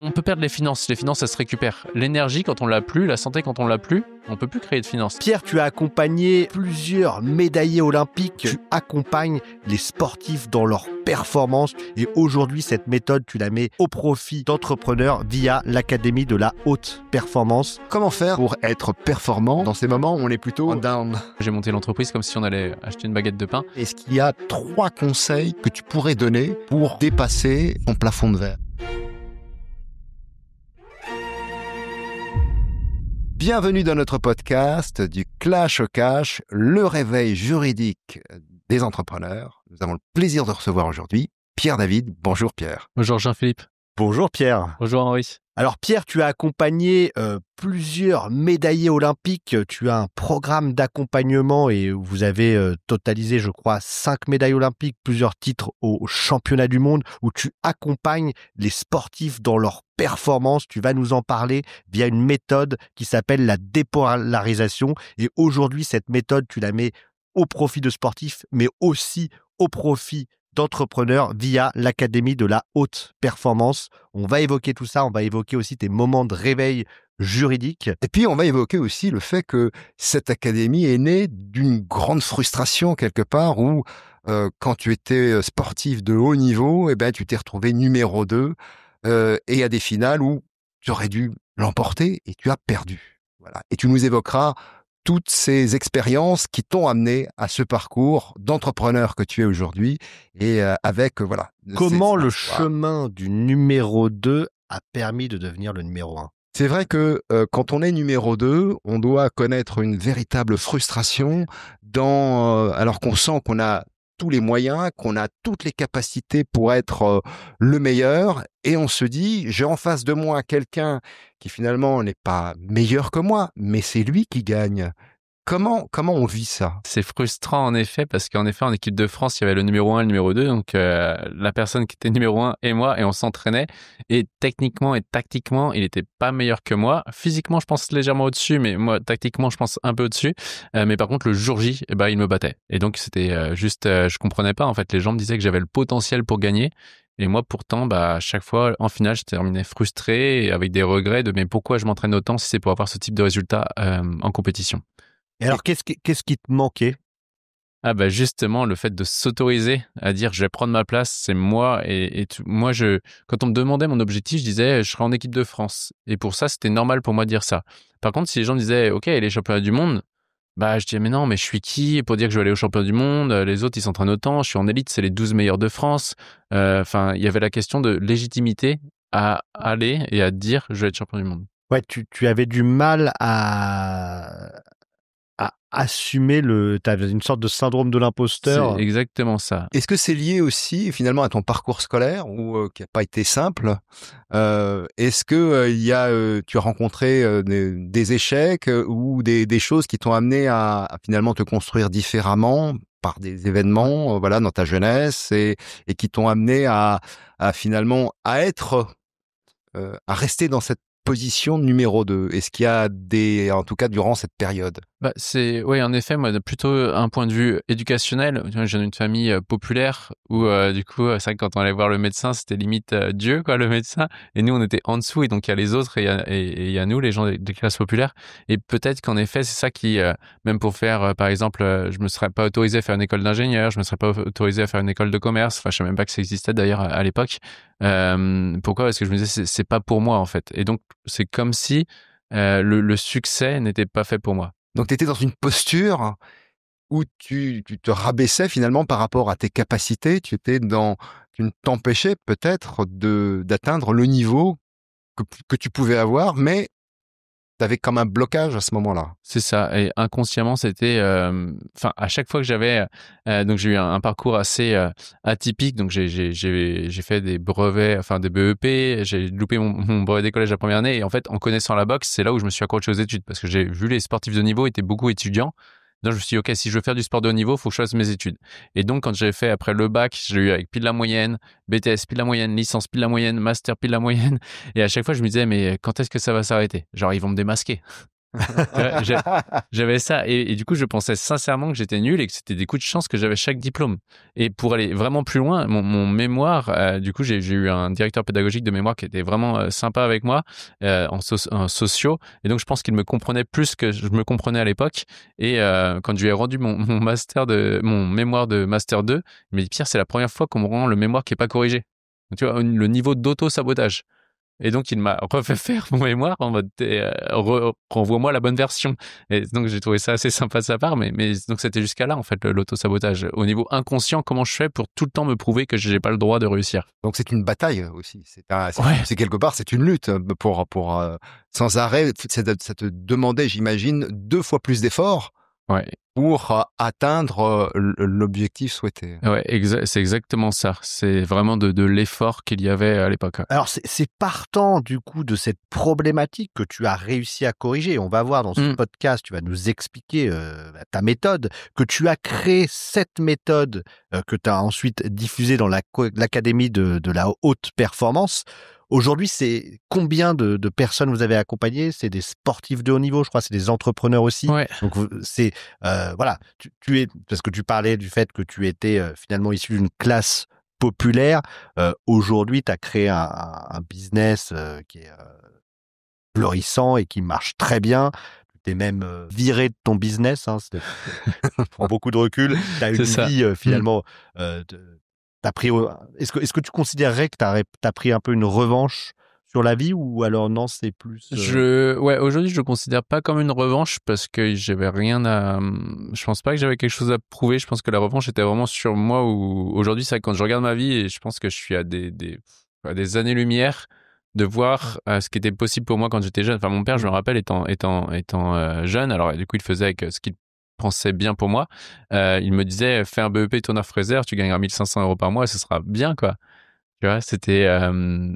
On peut perdre les finances, ça se récupère. L'énergie, quand on l'a plus, la santé, quand on l'a plus, on peut plus créer de finances. Pierre, tu as accompagné plusieurs médaillés olympiques. Tu accompagnes les sportifs dans leur performance. Et aujourd'hui, cette méthode, tu la mets au profit d'entrepreneurs via l'Académie de la haute performance. Comment faire pour être performant dans ces moments où on est plutôt down? J'ai monté l'entreprise comme si on allait acheter une baguette de pain. Est-ce qu'il y a 3 conseils que tu pourrais donner pour dépasser ton plafond de verre? Bienvenue dans notre podcast du Clash au Cash, le réveil juridique des entrepreneurs. Nous avons le plaisir de recevoir aujourd'hui Pierre David. Bonjour Pierre. Bonjour Jean-Philippe. Bonjour Pierre. Bonjour Henri. Alors Pierre, tu as accompagné plusieurs médaillés olympiques. Tu as un programme d'accompagnement et vous avez totalisé, je crois, 5 médailles olympiques, plusieurs titres au championnat du monde où tu accompagnes les sportifs dans leur performance. Tu vas nous en parler via une méthode qui s'appelle la dépolarisation. Et aujourd'hui, cette méthode, tu la mets au profit de sportifs, mais aussi au profit d'entrepreneurs via l'Académie de la haute performance. On va évoquer tout ça, on va évoquer aussi tes moments de réveil juridique. Et puis, on va évoquer aussi le fait que cette académie est née d'une grande frustration quelque part où, quand tu étais sportif de haut niveau, tu t'es retrouvé numéro 2 et à des finales où tu aurais dû l'emporter et tu as perdu. Voilà. Et tu nous évoqueras toutes ces expériences qui t'ont amené à ce parcours d'entrepreneur que tu es aujourd'hui et avec, voilà. Comment le chemin du numéro 2 a permis de devenir le numéro 1? C'est vrai que quand on est numéro 2, on doit connaître une véritable frustration alors qu'on sent qu'on a tous les moyens, qu'on a toutes les capacités pour être le meilleur, et on se dit, j'ai en face de moi quelqu'un qui finalement n'est pas meilleur que moi, mais c'est lui qui gagne. Comment on vit ça? C'est frustrant en effet, parce qu'en effet, en équipe de France, il y avait le numéro 1 et le numéro 2, donc la personne qui était numéro 1 et moi, et on s'entraînait, et techniquement et tactiquement, il était pas meilleur que moi. Physiquement, je pense légèrement au-dessus, mais moi, tactiquement, je pense un peu au-dessus. Mais par contre, le jour J, il me battait. Et donc, c'était je comprenais pas, en fait. Les gens me disaient que j'avais le potentiel pour gagner. Et moi, pourtant, à chaque fois, en finale, je terminais frustré et avec des regrets de mais pourquoi je m'entraîne autant si c'est pour avoir ce type de résultat en compétition. Et alors, qu'est-ce qui te manquait? Justement, le fait de s'autoriser à dire je vais prendre ma place, c'est moi et tout. Moi, quand on me demandait mon objectif, je disais je serai en équipe de France. Et pour ça, c'était normal pour moi de dire ça. Par contre, si les gens me disaient ok, les championnats du monde, je disais mais non, mais je suis qui pour dire que je vais aller aux championnats du monde? Les autres, ils s'entraînent autant. Je suis en élite, c'est les 12 meilleurs de France. Il y avait la question de légitimité à aller et à dire je vais être champion du monde. Ouais, tu avais du mal à assumer t'avais une sorte de syndrome de l'imposteur. C'est exactement ça. Est-ce que c'est lié aussi finalement à ton parcours scolaire qui n'a pas été simple? Est-ce que tu as rencontré des échecs ou des choses qui t'ont amené à finalement te construire différemment par des événements dans ta jeunesse et qui t'ont amené à finalement à rester dans cette position numéro 2? Est-ce qu'il y a en tout cas durant cette période? Oui, en effet, moi, plutôt un point de vue éducationnel. Tu vois, je viens d'une famille populaire où, du coup, c'est vrai que quand on allait voir le médecin, c'était limite Dieu, quoi, le médecin. Et nous, on était en dessous. Et donc, il y a les autres et il y a nous, les gens des classes populaires. Et peut-être qu'en effet, c'est ça qui, même pour faire, par exemple, je me serais pas autorisé à faire une école d'ingénieur, je me serais pas autorisé à faire une école de commerce. Enfin, je sais même pas que ça existait d'ailleurs à l'époque. Pourquoi? Parce que je me disais, c'est pas pour moi, en fait. Et donc, c'est comme si le succès n'était pas fait pour moi. Donc, tu étais dans une posture où tu te rabaissais finalement par rapport à tes capacités. Tu ne t'empêchais peut-être d'atteindre le niveau que tu pouvais avoir, mais tu avais comme un blocage à ce moment-là. C'est ça. Et inconsciemment, c'était... à chaque fois que j'avais... donc, j'ai eu un parcours assez atypique. Donc, j'ai fait des brevets, des BEP. J'ai loupé mon brevet des collèges la première année. Et en fait, en connaissant la boxe, c'est là où je me suis accroché aux études. Parce que j'ai vu les sportifs de niveau étaient beaucoup étudiants. Donc, je me suis dit, OK, si je veux faire du sport de haut niveau, il faut que je fasse mes études. Et donc, quand j'ai fait après le bac, je l'ai eu avec pile la moyenne, BTS pile la moyenne, licence pile la moyenne, master pile la moyenne. Et à chaque fois, je me disais, mais quand est-ce que ça va s'arrêter? Genre, ils vont me démasquer. J'avais ça et du coup je pensais sincèrement que j'étais nul et que c'était des coups de chance que j'avais chaque diplôme. Et pour aller vraiment plus loin, mon mémoire, du coup j'ai eu un directeur pédagogique de mémoire qui était vraiment sympa avec moi en sociaux, et donc je pense qu'il me comprenait plus que je me comprenais à l'époque. Et quand je lui ai rendu mon mémoire de master 2, il m'a dit: Pierre, c'est la première fois qu'on me rend le mémoire qui est pas corrigé. Donc, tu vois, le niveau d'auto-sabotage. Et donc, il m'a refait faire mon mémoire en mode renvoie-moi la bonne version. Et donc, j'ai trouvé ça assez sympa de sa part. Mais donc, c'était jusqu'à là, en fait, l'auto-sabotage. Au niveau inconscient, comment je fais pour tout le temps me prouver que j'ai pas le droit de réussir? Donc, c'est une bataille aussi. Ouais. C'est quelque part, c'est une lutte pour sans arrêt. Ça te demandait, j'imagine, 2 fois plus d'efforts. Ouais. Pour atteindre l'objectif souhaité. Ouais, c'est exactement ça. C'est vraiment de l'effort qu'il y avait à l'époque. Alors, c'est partant du coup de cette problématique que tu as réussi à corriger. On va voir dans ce podcast, tu vas nous expliquer ta méthode, que tu as créé cette méthode que tu as ensuite diffusée dans l'académie de la haute performance. Aujourd'hui, c'est combien de personnes vous avez accompagnées? C'est des sportifs de haut niveau, je crois, c'est des entrepreneurs aussi. Ouais. Donc, c'est voilà, tu es, parce que tu parlais du fait que tu étais finalement issu d'une classe populaire. Aujourd'hui, tu as créé un business qui est florissant et qui marche très bien. Tu t'es même viré de ton business. Hein, prends beaucoup de recul. Tu as une vie finalement. T'as pris. Est-ce que tu considérerais que t'as pris un peu une revanche sur la vie, ou alors non, c'est plus. Ouais, aujourd'hui, je le considère pas comme une revanche parce que j'avais rien à. Je pense pas que j'avais quelque chose à prouver. Je pense que la revanche était vraiment sur moi. Où aujourd'hui, c'est quand je regarde ma vie et je pense que je suis à des années-lumière de voir ce qui était possible pour moi quand j'étais jeune. Enfin, mon père, je me rappelle, étant jeune, alors du coup, il faisait avec ce qu'il pensait bien pour moi. Il me disait: fais un BEP tourneur-fraiseur, tu gagneras 1 500 € par mois et ce sera bien, quoi. Tu vois, c'était.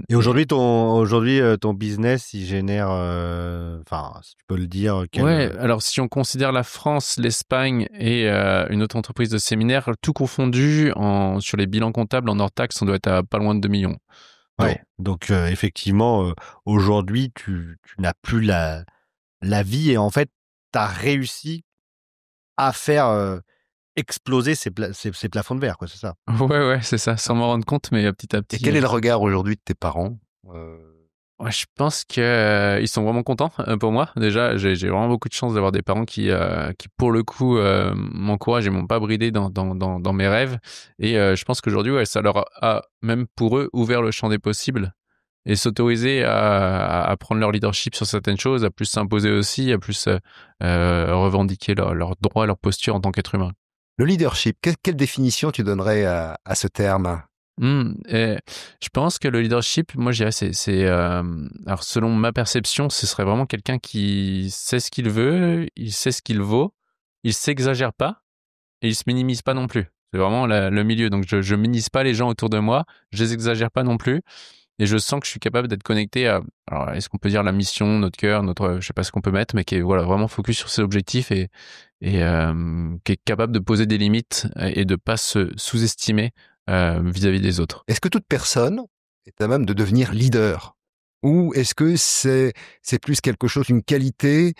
Et aujourd'hui, ton business, il génère, enfin, si tu peux le dire. Ouais, alors si on considère la France, l'Espagne et une autre entreprise de séminaire, tout confondu sur les bilans comptables en hors taxe, on doit être à pas loin de 2 millions. Ouais. Donc effectivement, aujourd'hui, tu n'as plus la vie, et en fait, tu as réussi à faire exploser ces plafonds de verre, quoi, c'est ça? Ouais, c'est ça, sans m'en rendre compte, mais petit à petit. Et quel est le regard aujourd'hui de tes parents? Ouais, je pense que ils sont vraiment contents pour moi. Déjà, j'ai vraiment beaucoup de chance d'avoir des parents qui pour le coup m'encouragent et m'ont pas bridé dans mes rêves. Et je pense qu'aujourd'hui, ouais, ça leur a même pour eux ouvert le champ des possibles et s'autoriser à prendre leur leadership sur certaines choses, à plus s'imposer aussi, à plus revendiquer leurs droits, leur posture en tant qu'être humain. Le leadership, quelle définition tu donnerais à ce terme? Et je pense que le leadership, moi, je dirais, alors selon ma perception, ce serait vraiment quelqu'un qui sait ce qu'il veut, il sait ce qu'il vaut, il s'exagère pas et il se minimise pas non plus. C'est vraiment le milieu. Donc, je minimise pas les gens autour de moi, je les exagère pas non plus, et je sens que je suis capable d'être connecté à, alors, est-ce qu'on peut dire la mission, notre cœur, je sais pas ce qu'on peut mettre, mais qui est voilà vraiment focus sur ses objectifs et qui est capable de poser des limites et de pas se sous-estimer vis-à-vis des autres. Est-ce que toute personne est à même de devenir leader? Ou est-ce que c'est plus quelque chose, une qualité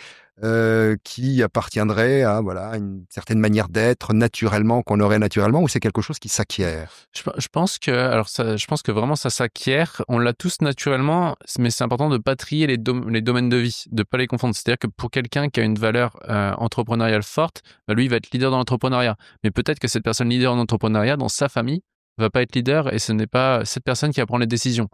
qui appartiendrait à voilà une certaine manière d'être naturellement, qu'on aurait naturellement, ou c'est quelque chose qui s'acquiert? Je pense que vraiment ça s'acquiert. On l'a tous naturellement, mais c'est important de pas trier les domaines de vie, de pas les confondre. C'est-à-dire que pour quelqu'un qui a une valeur entrepreneuriale forte, bah lui, il va être leader dans l'entrepreneuriat. Mais peut-être que cette personne leader en entrepreneuriat, dans sa famille, va pas être leader, et ce n'est pas cette personne qui va prendre les décisions.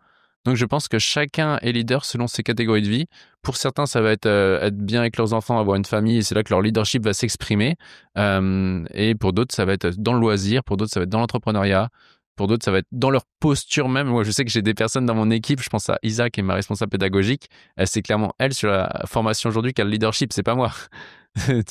Donc je pense que chacun est leader selon ses catégories de vie. Pour certains, ça va être bien avec leurs enfants, avoir une famille, et c'est là que leur leadership va s'exprimer. Et pour d'autres, ça va être dans le loisir, pour d'autres, ça va être dans l'entrepreneuriat, pour d'autres, ça va être dans leur posture même. Moi, je sais que j'ai des personnes dans mon équipe, je pense à Isa, qui est ma responsable pédagogique. C'est clairement elle sur la formation aujourd'hui qui a le leadership, c'est pas moi.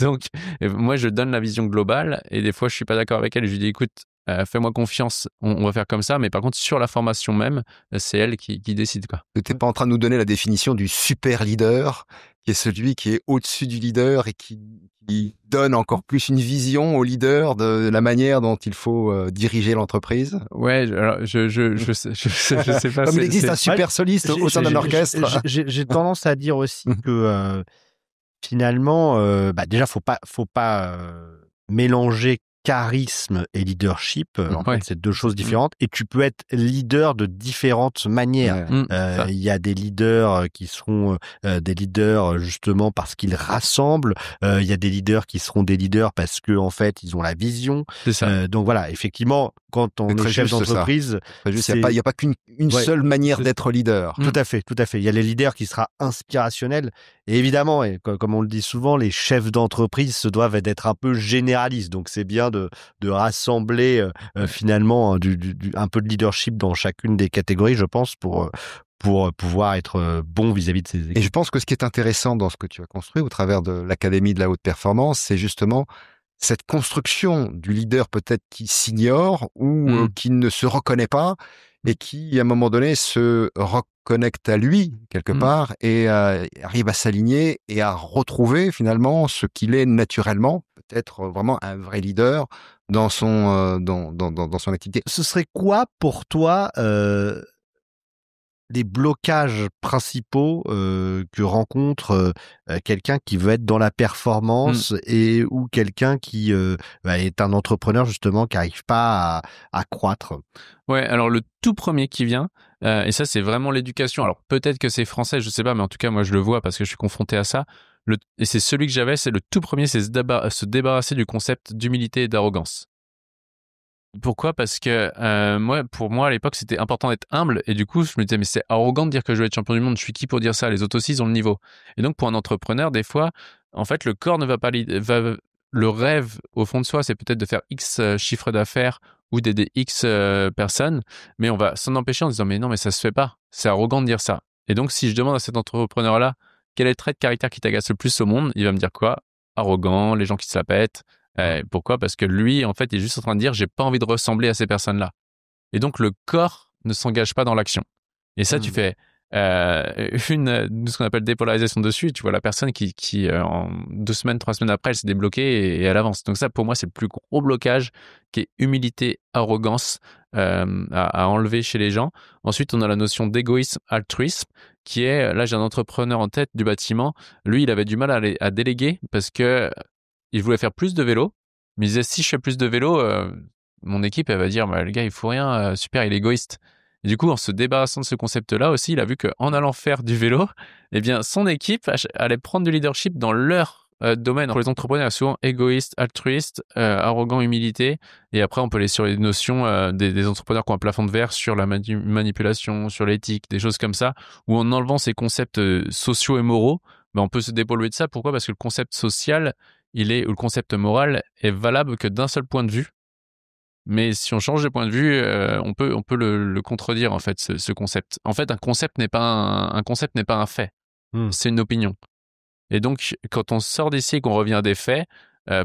Donc, moi, je donne la vision globale, et des fois, je suis pas d'accord avec elle, et je lui dis, écoute, fais-moi confiance, on va faire comme ça, mais par contre, sur la formation même, c'est elle qui décide, quoi. Tu n'es pas en train de nous donner la définition du super leader, qui est celui qui est au-dessus du leader et qui donne encore plus une vision au leader de la manière dont il faut diriger l'entreprise? Ouais, alors je sais pas. Comme il existe un super soliste au sein d'un orchestre. J'ai tendance à dire aussi que finalement, déjà, faut pas mélanger charisme et leadership. En Ouais. fait, c'est deux choses différentes. Et tu peux être leader de différentes manières. Ouais. Ça. Il y a des leaders qui seront des leaders justement parce qu'ils rassemblent. Il y a des leaders qui seront des leaders parce que en fait, ils ont la vision. C'est ça. Donc voilà, effectivement, quand on C'est est très chef juste, ça. d'entreprise, Il n'y a pas qu'une Ouais. seule manière C'est- d'être leader. Tout à fait, tout à fait. Il y a les leaders qui sera inspirationnel et évidemment, et comme on le dit souvent, les chefs d'entreprise se doivent être un peu généralistes. Donc c'est bien de rassembler finalement un peu de leadership dans chacune des catégories, je pense, pour pouvoir être bon vis-à-vis de ses Et équipes. je pense que ce qui est intéressant dans ce que tu as construit au travers de l'Académie de la haute performance, c'est justement cette construction du leader peut-être qui s'ignore ou qui ne se reconnaît pas et qui, à un moment donné, se reconnecte à lui quelque part et arrive à s'aligner et à retrouver finalement ce qu'il est naturellement, peut-être vraiment un vrai leader dans son dans son activité. Ce serait quoi pour toi les blocages principaux que rencontre quelqu'un qui veut être dans la performance et ou quelqu'un qui est un entrepreneur justement qui n'arrive pas à croître? Ouais, alors le tout premier qui vient, et ça c'est vraiment l'éducation. Alors peut-être que c'est français, je sais pas, mais en tout cas moi je le vois parce que je suis confronté à ça. Et c'est celui que j'avais, c'est le tout premier, c'est se débarrasser du concept d'humilité et d'arrogance. Pourquoi? Parce que pour moi à l'époque c'était important d'être humble et du coup je me disais mais c'est arrogant de dire que je veux être champion du monde, je suis qui pour dire ça? Les autres aussi ils ont le niveau. Et donc pour un entrepreneur des fois, en fait le corps ne va pas le rêve au fond de soi c'est peut-être de faire X chiffre d'affaires ou d'aider X personnes, mais on va s'en empêcher en disant mais non mais ça se fait pas, c'est arrogant de dire ça. Et donc si je demande à cet entrepreneur là quel est le trait de caractère qui t'agace le plus au monde, il va me dire quoi? Arrogant, les gens qui se la pètent. Pourquoi? Parce que lui, en fait, il est juste en train de dire j'ai pas envie de ressembler à ces personnes-là. Et donc le corps ne s'engage pas dans l'action. Et ça, tu fais ce qu'on appelle dépolarisation dessus. Tu vois la personne qui en 2 semaines, 3 semaines après, elle s'est débloquée et elle avance. Donc ça, pour moi, c'est le plus gros blocage qui est humilité, arrogance à enlever chez les gens. Ensuite, on a la notion d'égoïsme, altruisme, qui est là, j'ai un entrepreneur en tête du bâtiment. Lui, il avait du mal à déléguer parce que il voulait faire plus de vélo, mais il disait si je fais plus de vélo, mon équipe elle va dire bah, le gars il faut rien, super, il est égoïste. Et du coup, en se débarrassant de ce concept-là aussi, il a vu qu'en allant faire du vélo, eh bien son équipe allait prendre du leadership dans leur domaine. Pour les entrepreneurs, souvent égoïste, altruiste, arrogant, humilité. Et après, on peut aller sur les notions des entrepreneurs qui ont un plafond de verre sur la manipulation, sur l'éthique, des choses comme ça, où en enlevant ces concepts sociaux et moraux, ben, on peut se dépolluer de ça. Pourquoi? Parce que le concept social, ou le concept moral est valable que d'un seul point de vue. Mais si on change de point de vue, on peut le contredire en fait ce concept. En fait, un concept n'est pas un fait, c'est une opinion. Et donc quand on sort d'ici et qu'on revient à des faits,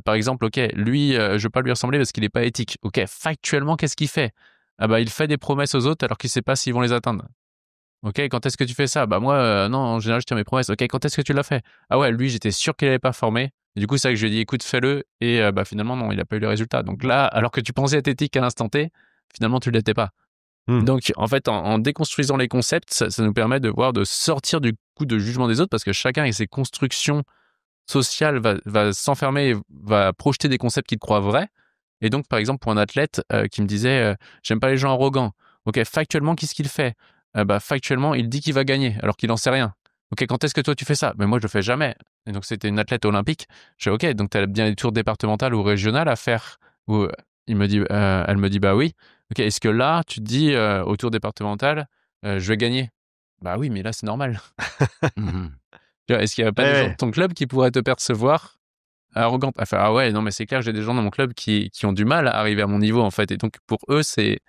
par exemple, ok, lui, je veux pas lui ressembler parce qu'il est pas éthique. Ok, factuellement, qu'est-ce qu'il fait? Ah bah il fait des promesses aux autres alors qu'il sait pas s'ils vont les atteindre. Ok, quand est-ce que tu fais ça? Bah moi, non, en général, je tiens mes promesses. Ok, quand est-ce que tu l'as fait? Ah ouais, lui, j'étais sûr qu'il n'avait pas formé. Et du coup, c'est ça que je lui ai dit, écoute, fais-le. Et bah finalement, non, il n'a pas eu le résultat. Donc là, alors que tu pensais être éthique à l'instant T, finalement, tu ne l'étais pas. Donc, en fait, en déconstruisant les concepts, ça nous permet de sortir du coup de jugement des autres parce que chacun et ses constructions sociales va s'enfermer, va projeter des concepts qu'il croit vrais. Et donc, par exemple, pour un athlète qui me disait, j'aime pas les gens arrogants. Ok, factuellement, qu'est-ce qu'il fait? Bah, factuellement, il dit qu'il va gagner alors qu'il n'en sait rien. Ok, quand est-ce que toi tu fais ça? Mais moi je le fais jamais. Et donc c'était une athlète olympique. Je fais ok, donc tu as bien des tours départementales ou régionales à faire. Ou elle me dit bah oui. Ok, est-ce que là tu te dis au tour départemental, je vais gagner? Bah oui, mais là c'est normal. Tu vois, est-ce qu'il y a pas des gens de ton club qui pourraient te percevoir arrogante? Enfin ah ouais, non mais c'est clair, j'ai des gens dans mon club qui ont du mal à arriver à mon niveau en fait. Et donc pour eux c'est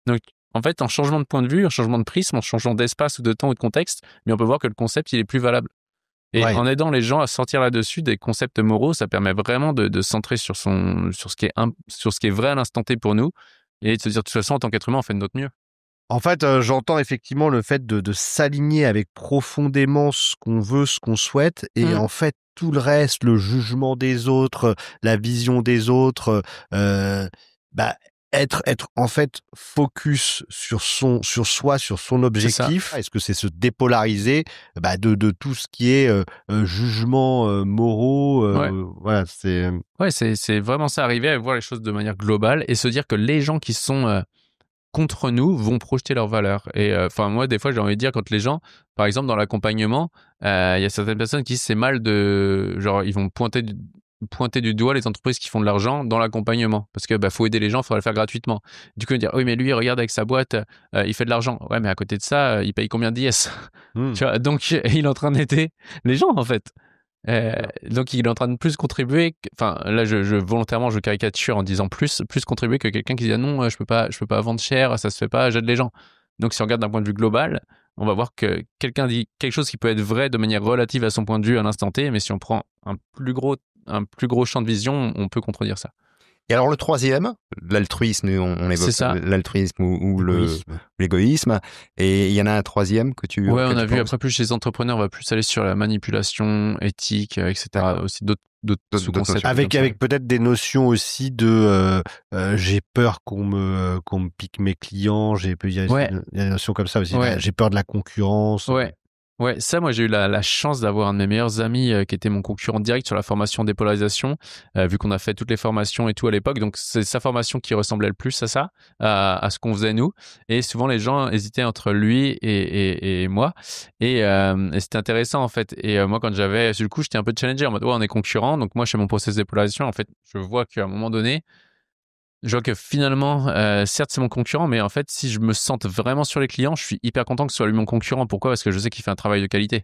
donc, en fait, en changement de point de vue, en changement de prisme, en changeant d'espace ou de temps ou de contexte, mais on peut voir que le concept, il est plus valable. Et en aidant les gens à sortir là-dessus des concepts moraux, ça permet vraiment de se centrer sur ce qui est vrai à l'instant T pour nous et de se dire, de toute façon, en tant qu'être humain, on fait de notre mieux. En fait, j'entends effectivement le fait de s'aligner avec profondément ce qu'on veut, ce qu'on souhaite, et en fait, tout le reste, le jugement des autres, la vision des autres, bah, être en fait focus sur soi, sur son objectif. Est-ce que c'est se dépolariser de tout ce qui est jugement moraux voilà, c'est vraiment ça, arriver à voir les choses de manière globale et se dire que les gens qui sont contre nous vont projeter leurs valeurs. Et moi, des fois, j'ai envie de dire, quand les gens, par exemple, dans l'accompagnement, il y a certaines personnes qui disent c'est mal genre, ils vont pointer du doigt les entreprises qui font de l'argent dans l'accompagnement. Parce que faut aider les gens, il faudrait le faire gratuitement. Du coup, dire, oui, mais lui, regarde avec sa boîte, il fait de l'argent. Ouais, mais à côté de ça, il paye combien d'IS Tu vois, donc, il est en train d'aider les gens, en fait. Donc il est en train de plus contribuer, là je volontairement je caricature en disant plus contribuer que quelqu'un qui dit non, je peux pas vendre cher, ça se fait pas, j'aide les gens. Donc si on regarde d'un point de vue global, on va voir que quelqu'un dit quelque chose qui peut être vrai de manière relative à son point de vue à l'instant T, mais si on prend un plus gros champ de vision, on peut contredire ça. Et alors le troisième, l'altruisme, on évoque l'altruisme ou l'égoïsme, et il y en a un troisième que tu... Ouais, on a vu après plus chez les entrepreneurs, on va plus aller sur la manipulation éthique, etc. D'accord. Aussi d'autres sous-concepts. Avec peut-être des notions aussi de j'ai peur qu'on me pique mes clients, il y a des notions comme ça aussi, j'ai peur de la concurrence. Ouais, ça, moi, j'ai eu la chance d'avoir un de mes meilleurs amis qui était mon concurrent direct sur la formation dépolarisation, vu qu'on a fait toutes les formations et tout à l'époque. Donc, c'est sa formation qui ressemblait le plus à ça, à ce qu'on faisait nous. Et souvent, les gens hésitaient entre lui et moi. Et c'était intéressant, en fait. Et moi, quand du coup, j'étais un peu challenger en mode, on est concurrents. Donc, moi, je fais mon process de dépolarisation. En fait, je vois qu'à un moment donné, je vois que finalement, certes, c'est mon concurrent, mais en fait, si je me sente vraiment sur les clients, je suis hyper content que ce soit lui mon concurrent. Pourquoi ? Parce que je sais qu'il fait un travail de qualité.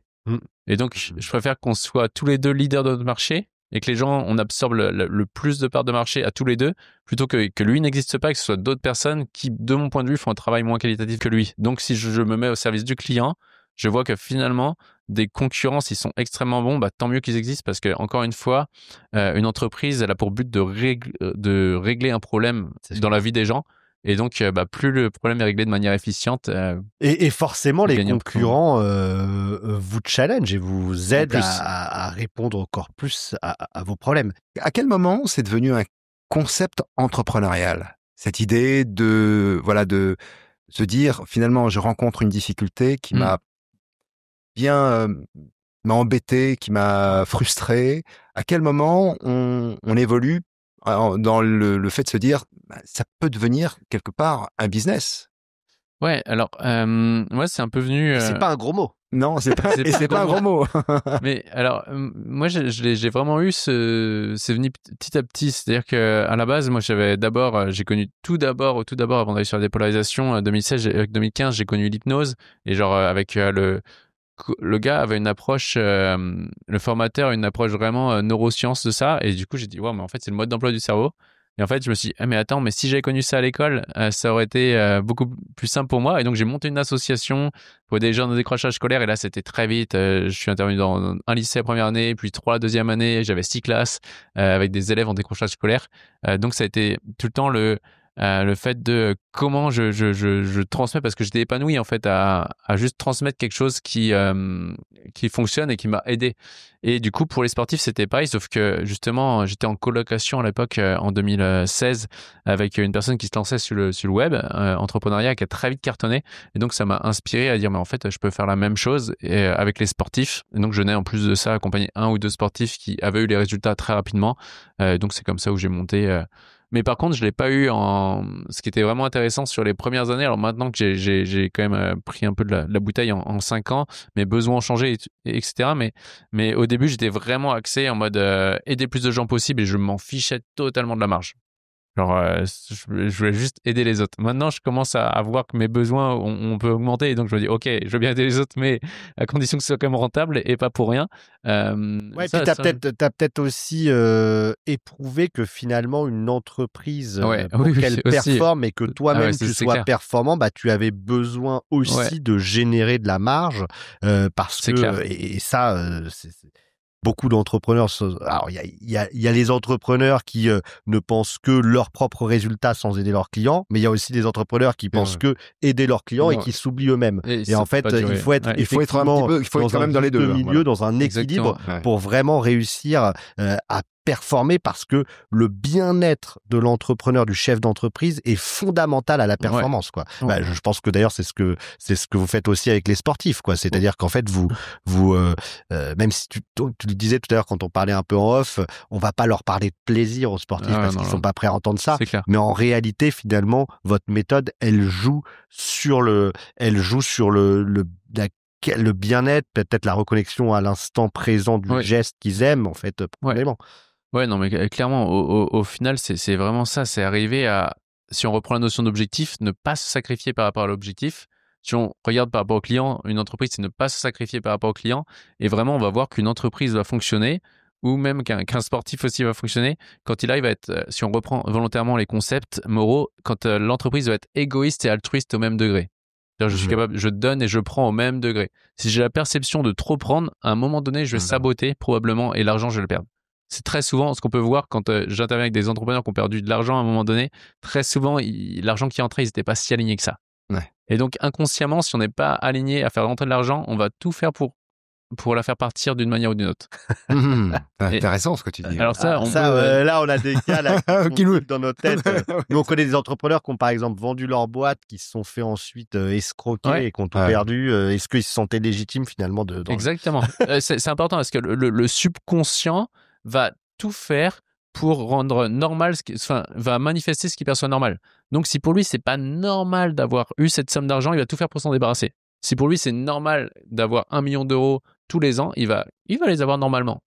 Et donc, je préfère qu'on soit tous les deux leaders de notre marché et que les gens, on absorbe le plus de parts de marché à tous les deux, plutôt que lui n'existe pas et que ce soit d'autres personnes qui, de mon point de vue, font un travail moins qualitatif que lui. Donc, si je me mets au service du client, je vois que finalement, des concurrents, s'ils sont extrêmement bons, tant mieux qu'ils existent parce que, encore une fois, une entreprise, elle a pour but de régler un problème dans la vie des gens. Et donc, plus le problème est réglé de manière efficiente. Et forcément, les concurrents vous challenge et vous aident à répondre encore plus à vos problèmes. À quel moment c'est devenu un concept entrepreneurial ? Cette idée de se dire, finalement, je rencontre une difficulté qui m'a embêté, qui m'a frustré. À quel moment on évolue dans le fait de se dire, ça peut devenir quelque part un business. Ouais, alors moi c'est un peu venu. C'est pas un gros mot. Non, c'est pas un gros mot. Mais alors moi j'ai vraiment eu c'est venu petit à petit, c'est-à-dire que à la base moi j'ai connu tout d'abord avant d'aller sur la dépolarisation 2015 j'ai connu l'hypnose et genre avec le gars avait une approche, le formateur a une approche vraiment neurosciences de ça. Et du coup, j'ai dit, mais en fait, c'est le mode d'emploi du cerveau. Et en fait, je me suis dit, mais attends, mais si j'avais connu ça à l'école, ça aurait été beaucoup plus simple pour moi. Et donc, j'ai monté une association pour des gens de décrochage scolaire. Et là, c'était très vite. Je suis intervenu dans un lycée la première année, puis 3 la deuxième année. J'avais 6 classes avec des élèves en décrochage scolaire. Donc, ça a été tout le temps le fait de comment je transmets, parce que j'étais épanoui en fait à juste transmettre quelque chose qui fonctionne et qui m'a aidé. Et du coup pour les sportifs c'était pareil, sauf que justement j'étais en colocation à l'époque en 2016 avec une personne qui se lançait sur le web, entrepreneuriat, qui a très vite cartonné, et donc ça m'a inspiré à dire mais en fait je peux faire la même chose avec les sportifs. Et donc je n'ai en plus de ça accompagné 1 ou 2 sportifs qui avaient eu les résultats très rapidement, donc c'est comme ça où j'ai monté. Mais par contre, je l'ai pas eu ce qui était vraiment intéressant sur les premières années. Alors maintenant que j'ai quand même pris un peu de la bouteille en 5 ans, mes besoins ont changé, etc. Mais au début, j'étais vraiment axé en mode aider plus de gens possible et je m'en fichais totalement de la marge. Genre, je voulais juste aider les autres. Maintenant, je commence à voir que mes besoins, on peut augmenter. Et donc, je me dis, OK, je veux bien aider les autres, mais à condition que ce soit quand même rentable et pas pour rien. Ouais, puis t'as peut-être aussi éprouvé que finalement, une entreprise, pour qu'elle performe et que toi-même tu sois performant, tu avais besoin aussi de générer de la marge, parce que, et ça, c'est beaucoup d'entrepreneurs. Alors, il y a les entrepreneurs qui ne pensent que leurs propres résultats sans aider leurs clients, mais il y a aussi des entrepreneurs qui pensent que aider leurs clients et qui s'oublient eux-mêmes. Et en fait, il faut être effectivement quand même dans les deux milieu, dans un équilibre pour vraiment réussir à performer parce que le bien-être de l'entrepreneur, du chef d'entreprise est fondamental à la performance, quoi. Ouais. Bah, je pense que d'ailleurs c'est ce que vous faites aussi avec les sportifs, quoi. C'est-à-dire qu'en fait vous même si tu le disais tout à l'heure quand on parlait un peu en off, on va pas leur parler de plaisir aux sportifs parce qu'ils sont pas prêts à entendre ça. C'est clair. Mais en réalité, finalement, votre méthode, elle joue sur le bien-être, peut-être la reconnexion à l'instant présent du geste qu'ils aiment, en fait, profondément. Ouais, non, mais clairement, au final, c'est vraiment ça. C'est arriver à, si on reprend la notion d'objectif, ne pas se sacrifier par rapport à l'objectif. Si on regarde par rapport au client, une entreprise, c'est ne pas se sacrifier par rapport au client. Et vraiment, on va voir qu'une entreprise va fonctionner, ou même qu'un sportif aussi va fonctionner, quand il arrive à être, si on reprend volontairement les concepts moraux, quand l'entreprise va être égoïste et altruiste au même degré. C'est-à-dire, je suis capable, je donne et je prends au même degré. Si j'ai la perception de trop prendre, à un moment donné, je vais saboter probablement et l'argent, je vais le perdre. C'est très souvent ce qu'on peut voir quand j'interviens avec des entrepreneurs qui ont perdu de l'argent à un moment donné. Très souvent, l'argent qui entrait, ils n'étaient pas si alignés que ça. Ouais. Et donc, inconsciemment, si on n'est pas aligné à faire rentrer de l'argent, on va tout faire pour la faire partir d'une manière ou d'une autre. C'est intéressant ce que tu dis. Alors ça, là, on a des cas là, qui nous dans notre tête. Nous, on connaît des entrepreneurs qui ont, par exemple, vendu leur boîte, qui se sont fait ensuite escroquer et qui ont tout perdu. Est-ce qu'ils se sentaient légitimes, finalement, Exactement. C'est important parce que le subconscient va tout faire pour rendre normal, va manifester ce qu'il perçoit normal. Donc, si pour lui, c'est pas normal d'avoir eu cette somme d'argent, il va tout faire pour s'en débarrasser. Si pour lui, c'est normal d'avoir 1 million d'euros tous les ans, il va les avoir normalement.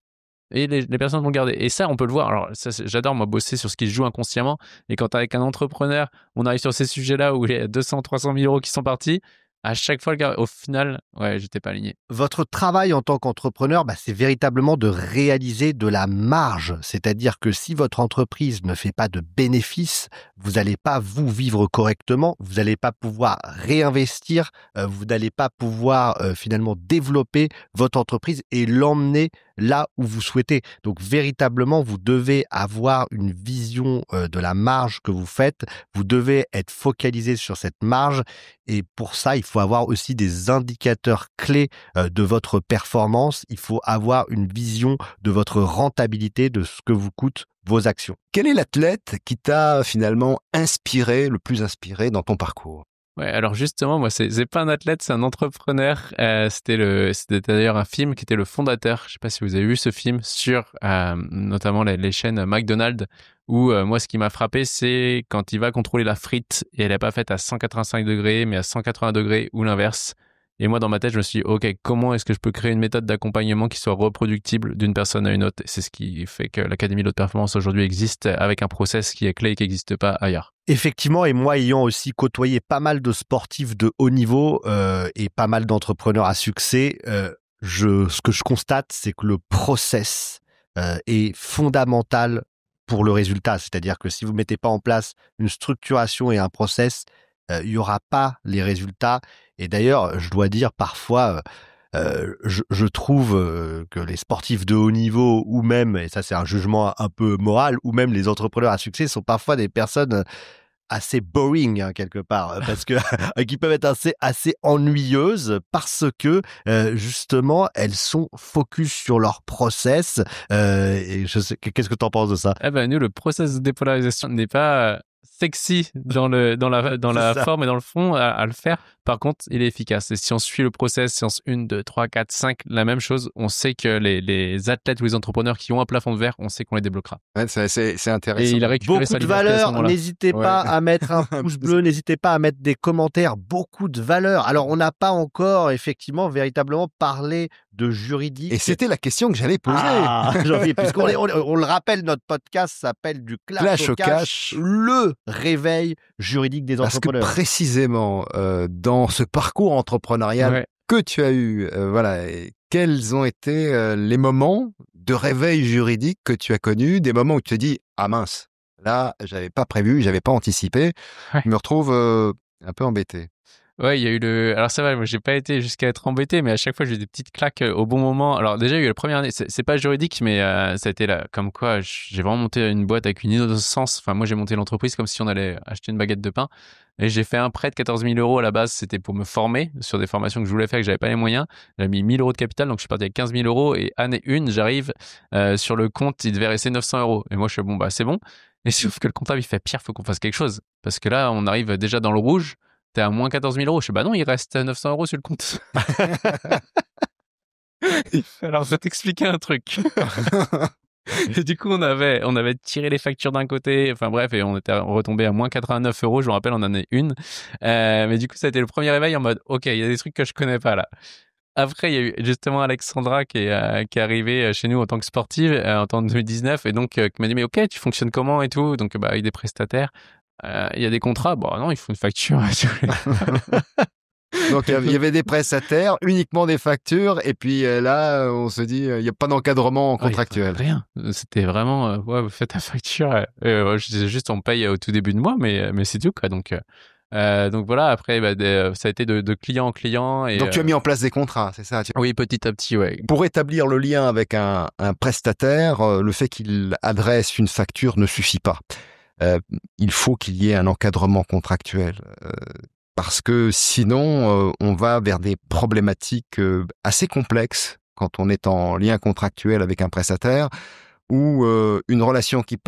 Et les personnes vont le garder. Et ça, on peut le voir. Alors, ça, j'adore, moi, bosser sur ce qui se joue inconsciemment. Et quand avec un entrepreneur, on arrive sur ces sujets-là où il y a 200, 300 000 euros qui sont partis, à chaque fois, au final, j'étais pas aligné. Votre travail en tant qu'entrepreneur, c'est véritablement de réaliser de la marge. C'est-à-dire que si votre entreprise ne fait pas de bénéfices, vous n'allez pas vous vivre correctement, vous n'allez pas pouvoir réinvestir, vous n'allez pas pouvoir finalement développer votre entreprise et l'emmener là où vous souhaitez. Donc véritablement, vous devez avoir une vision de la marge que vous faites. Vous devez être focalisé sur cette marge. Et pour ça, il faut avoir aussi des indicateurs clés de votre performance. Il faut avoir une vision de votre rentabilité, de ce que vous coûtent vos actions. Quel est l'athlète qui t'a finalement le plus inspiré dans ton parcours ? Ouais, alors justement, moi, c'est pas un athlète, c'est un entrepreneur. C'était d'ailleurs un film qui était le fondateur. Je sais pas si vous avez vu ce film sur notamment les chaînes McDonald's, où moi, ce qui m'a frappé, c'est quand il va contrôler la frite et elle n'est pas faite à 185 degrés, mais à 180 degrés ou l'inverse. Et moi, dans ma tête, je me suis dit, OK, comment est-ce que je peux créer une méthode d'accompagnement qui soit reproductible d'une personne à une autre? Et c'est ce qui fait que l'Académie de haute performance aujourd'hui existe avec un process qui est clé et qui n'existe pas ailleurs. Effectivement, et moi ayant aussi côtoyé pas mal de sportifs de haut niveau et pas mal d'entrepreneurs à succès, ce que je constate, c'est que le process est fondamental pour le résultat. C'est-à-dire que si vous mettez pas en place une structuration et un process, il y aura pas les résultats. Et d'ailleurs, je dois dire parfois, je trouve que les sportifs de haut niveau, ou même, et ça c'est un jugement un peu moral, ou même les entrepreneurs à succès sont parfois des personnes assez boring quelque part, parce que qui peuvent être assez ennuyeuses parce que justement elles sont focus sur leur process. Et je sais, qu'est-ce que tu en penses de ça? Nous, le process de dépolarisation n'est pas sexy dans la forme et dans le fond à le faire. Par contre, il est efficace. Et si on suit le process, séance 1, 2, 3, 4, 5, la même chose, on sait que les athlètes ou les entrepreneurs qui ont un plafond de verre, on sait qu'on les débloquera. Ouais, c'est intéressant. Et il a récupéré beaucoup de valeur. N'hésitez pas à mettre un pouce bleu, n'hésitez pas à mettre des commentaires. Beaucoup de valeur. Alors, on n'a pas encore effectivement véritablement parlé de juridique. Et c'était la question que j'allais poser. Puisqu'on on le rappelle, notre podcast s'appelle du Clash au Cash, le réveil juridique des entrepreneurs. Parce que précisément, dans ce parcours entrepreneurial que tu as eu, quels ont été les moments de réveil juridique que tu as connus, des moments où tu te dis « Ah mince, là, j'avais pas prévu, j'avais pas anticipé, je me retrouve un peu embêté ». Ouais, il y a eu alors ça va, moi j'ai pas été jusqu'à être embêté, mais à chaque fois j'ai eu des petites claques au bon moment. Alors déjà, il y a eu la première année, c'est pas juridique, mais ça a été là, comme quoi j'ai vraiment monté une boîte avec une innocence. Enfin, moi j'ai monté l'entreprise comme si on allait acheter une baguette de pain. Et j'ai fait un prêt de 14 000 euros à la base, c'était pour me former sur des formations que je voulais faire, que j'avais pas les moyens. J'avais mis 1 000 euros de capital, donc je suis parti avec 15 000 euros. Et année 1, j'arrive sur le compte, il devait rester 900 euros. Et moi je suis bon, bah c'est bon. Et sauf que le comptable il fait Pierre, faut qu'on fasse quelque chose. Parce que là, on arrive déjà dans le rouge. T'es à moins 14 000 euros. Je sais, bah non, il reste 900 euros sur le compte. Alors, je vais t'expliquer un truc. Et du coup, on avait tiré les factures d'un côté. Enfin, bref, et on était retombé à moins 89 euros, je me rappelle, en année 1. Mais du coup, ça a été le premier réveil en mode, OK, il y a des trucs que je connais pas là. Après, il y a eu justement Alexandra qui est arrivée chez nous en tant que sportive en 2019 et donc qui m'a dit mais OK, tu fonctionnes comment et tout. Donc bah avec des prestataires, il y a des contrats. Bon non, il faut une facture. Donc il y avait des prestataires, uniquement des factures, et puis là on se dit il n'y a pas d'encadrement contractuel. Rien. C'était vraiment ouais, vous faites ta facture. Je disais juste on paye au tout début de mois, mais c'est tout quoi. Donc voilà. Après bah, ça a été de client en client. Et, donc tu as mis en place des contrats, c'est ça? Oui, petit à petit, ouais. Pour établir le lien avec un prestataire, le fait qu'il adresse une facture ne suffit pas. Il faut qu'il y ait un encadrement contractuel. Parce que sinon, on va vers des problématiques assez complexes quand on est en lien contractuel avec un prestataire, où une relation qui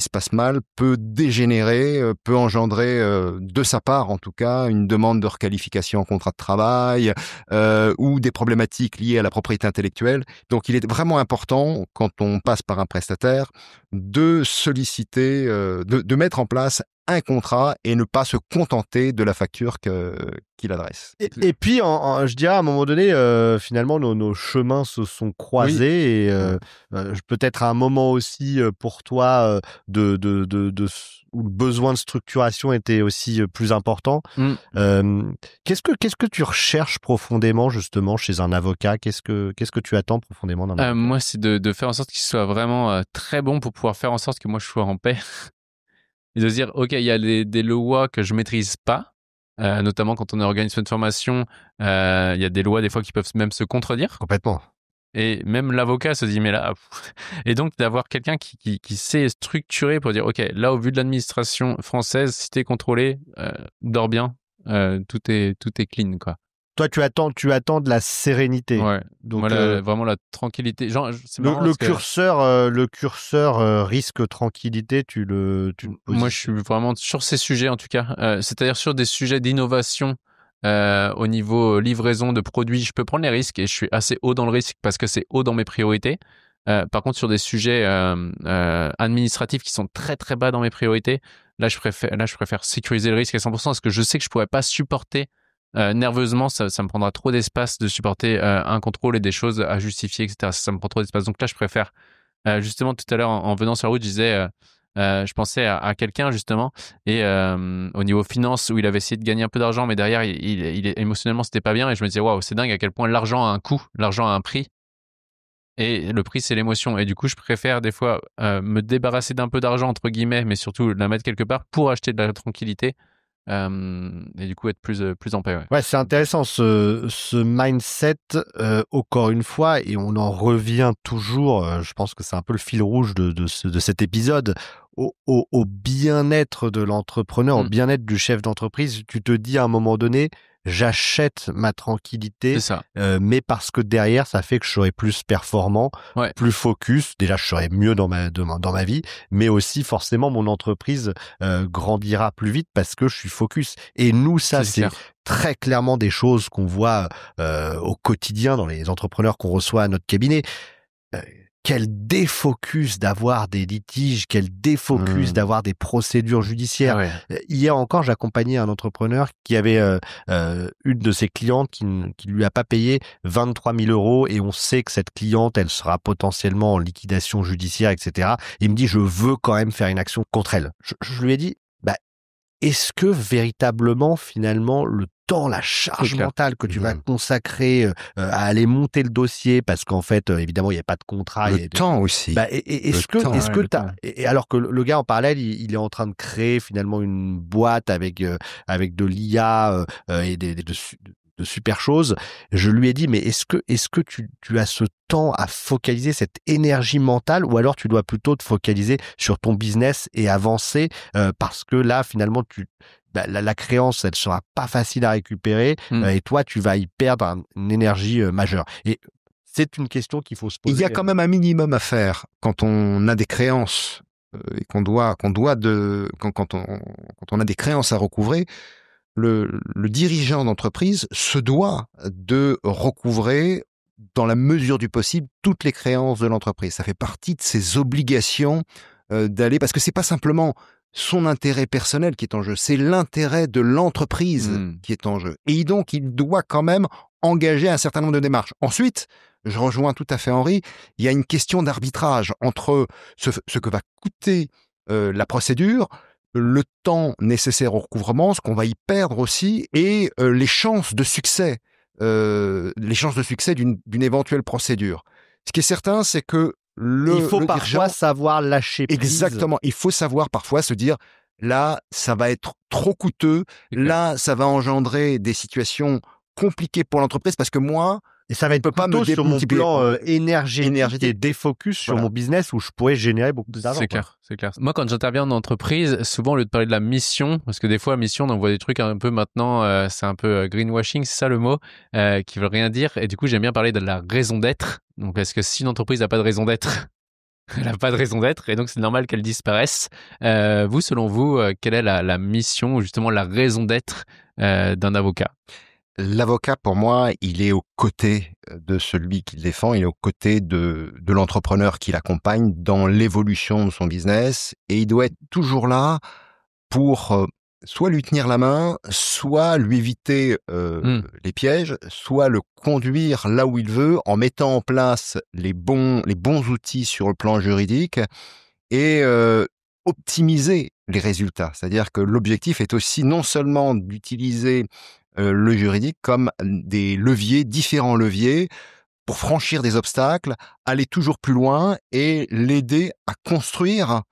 se passe mal peut dégénérer, peut engendrer, de sa part en tout cas, une demande de requalification en contrat de travail, ou des problématiques liées à la propriété intellectuelle. Donc il est vraiment important, quand on passe par un prestataire, de solliciter, de mettre en place un contrat et ne pas se contenter de la facture qu'il adresse. Et puis, je dirais, à un moment donné, finalement, nos chemins se sont croisés. Oui. Et peut-être à un moment aussi, pour toi, où le besoin de structuration était aussi plus important. Qu'est-ce que tu recherches profondément, justement, chez un avocat? Qu'est-ce que tu attends profondément d'un avocat? Moi, c'est de faire en sorte qu'il soit vraiment très bon pour pouvoir faire en sorte que moi, je sois en paix. Et de se dire, OK, il y a des lois que je maîtrise pas, notamment quand on est organisme de formation, il y a des lois des fois qui peuvent même se contredire. Complètement. Et même l'avocat se dit, mais là... Et donc, d'avoir quelqu'un qui sait structurer pour dire, OK, là, au vu de l'administration française, si t'es contrôlé, dors bien, tout est clean, quoi. Toi, tu attends de la sérénité. Ouais. Donc moi, vraiment la tranquillité. Genre, c'est marrant le curseur risque tranquillité, tu le moi, je suis vraiment sur ces sujets en tout cas. C'est-à-dire sur des sujets d'innovation au niveau livraison de produits, je peux prendre les risques et je suis assez haut dans le risque parce que c'est haut dans mes priorités. Par contre, sur des sujets administratifs qui sont très très bas dans mes priorités, là je préfère sécuriser le risque à 100% parce que je sais que je pourrais pas supporter nerveusement, ça me prendra trop d'espace de supporter un contrôle et des choses à justifier, etc. Ça me prend trop d'espace. Donc là, je préfère justement tout à l'heure en venant sur la route, je disais, je pensais à quelqu'un justement et au niveau finance où il avait essayé de gagner un peu d'argent, mais derrière, il émotionnellement c'était pas bien et je me disais waouh, c'est dingue à quel point l'argent a un coût, l'argent a un prix. Et le prix, c'est l'émotion. Et du coup, je préfère des fois me débarrasser d'un peu d'argent, entre guillemets, mais surtout la mettre quelque part pour acheter de la tranquillité. Et du coup être plus en paix. Ouais, c'est intéressant ce mindset, encore une fois, et on en revient toujours, je pense que c'est un peu le fil rouge de cet épisode, au bien-être de l'entrepreneur, au bien-être du chef d'entreprise. Tu te dis à un moment donné, j'achète ma tranquillité, c'est ça. Mais parce que derrière, ça fait que je serai plus performant, plus focus. Déjà, je serai mieux dans ma vie, mais aussi forcément mon entreprise grandira plus vite parce que je suis focus. Et nous, ça, c'est très clairement des choses qu'on voit au quotidien dans les entrepreneurs qu'on reçoit à notre cabinet. Quel défocus d'avoir des litiges, quel défocus d'avoir des procédures judiciaires. Ah ouais. Hier encore, j'accompagnais un entrepreneur qui avait une de ses clientes qui lui a pas payé 23 000 euros et on sait que cette cliente, elle sera potentiellement en liquidation judiciaire, etc. Il me dit, je veux quand même faire une action contre elle. Je lui ai dit, est-ce que véritablement, finalement, le temps, la charge mentale que tu vas consacrer à aller monter le dossier, parce qu'en fait, évidemment, il n'y a pas de contrat. Le temps aussi. Et alors que le gars en parallèle, il est en train de créer finalement une boîte avec de l'IA et de super choses. Je lui ai dit, mais est-ce que tu as ce temps à focaliser, cette énergie mentale, ou alors tu dois plutôt te focaliser sur ton business et avancer parce que là, finalement, la créance, elle sera pas facile à récupérer et toi, tu vas y perdre une énergie majeure. Et c'est une question qu'il faut se poser. Il y a quand même un minimum à faire quand on a des créances et quand on a des créances à recouvrer. Le dirigeant d'entreprise se doit de recouvrer, dans la mesure du possible, toutes les créances de l'entreprise. Ça fait partie de ses obligations d'aller, parce que c'est pas simplement son intérêt personnel qui est en jeu, c'est l'intérêt de l'entreprise qui est en jeu. Et donc, il doit quand même engager un certain nombre de démarches. Ensuite, je rejoins tout à fait Henri, il y a une question d'arbitrage entre ce que va coûter la procédure, le temps nécessaire au recouvrement, ce qu'on va y perdre aussi, et les chances de succès d'une éventuelle procédure. Ce qui est certain, c'est que il faut parfois savoir lâcher prise. Exactement. Il faut savoir parfois se dire, là, ça va être trop coûteux, là, ça va engendrer des situations compliquées pour l'entreprise, parce que moi, et ça va être plutôt sur mon plan énergétique et défocus sur mon business où je pourrais générer beaucoup plus d'argent. C'est clair. Moi, quand j'interviens en entreprise, souvent, au lieu de parler de la mission, parce que des fois, mission, on voit des trucs un peu maintenant, c'est un peu greenwashing, c'est ça le mot, qui veut rien dire. Et du coup, j'aime bien parler de la raison d'être. Donc, parce que si une entreprise n'a pas de raison d'être, elle n'a pas de raison d'être, et donc c'est normal qu'elle disparaisse. Vous, selon vous, quelle est la mission ou justement la raison d'être d'un avocat ? L'avocat, pour moi, il est aux côtés de celui qu'il défend, il est aux côtés de l'entrepreneur qui l'accompagne dans l'évolution de son business, et il doit être toujours là pour soit lui tenir la main, soit lui éviter les pièges, soit le conduire là où il veut en mettant en place les bons outils sur le plan juridique et optimiser les résultats. C'est-à-dire que l'objectif est aussi non seulement d'utiliser le juridique comme différents leviers pour franchir des obstacles, aller toujours plus loin et l'aider à construire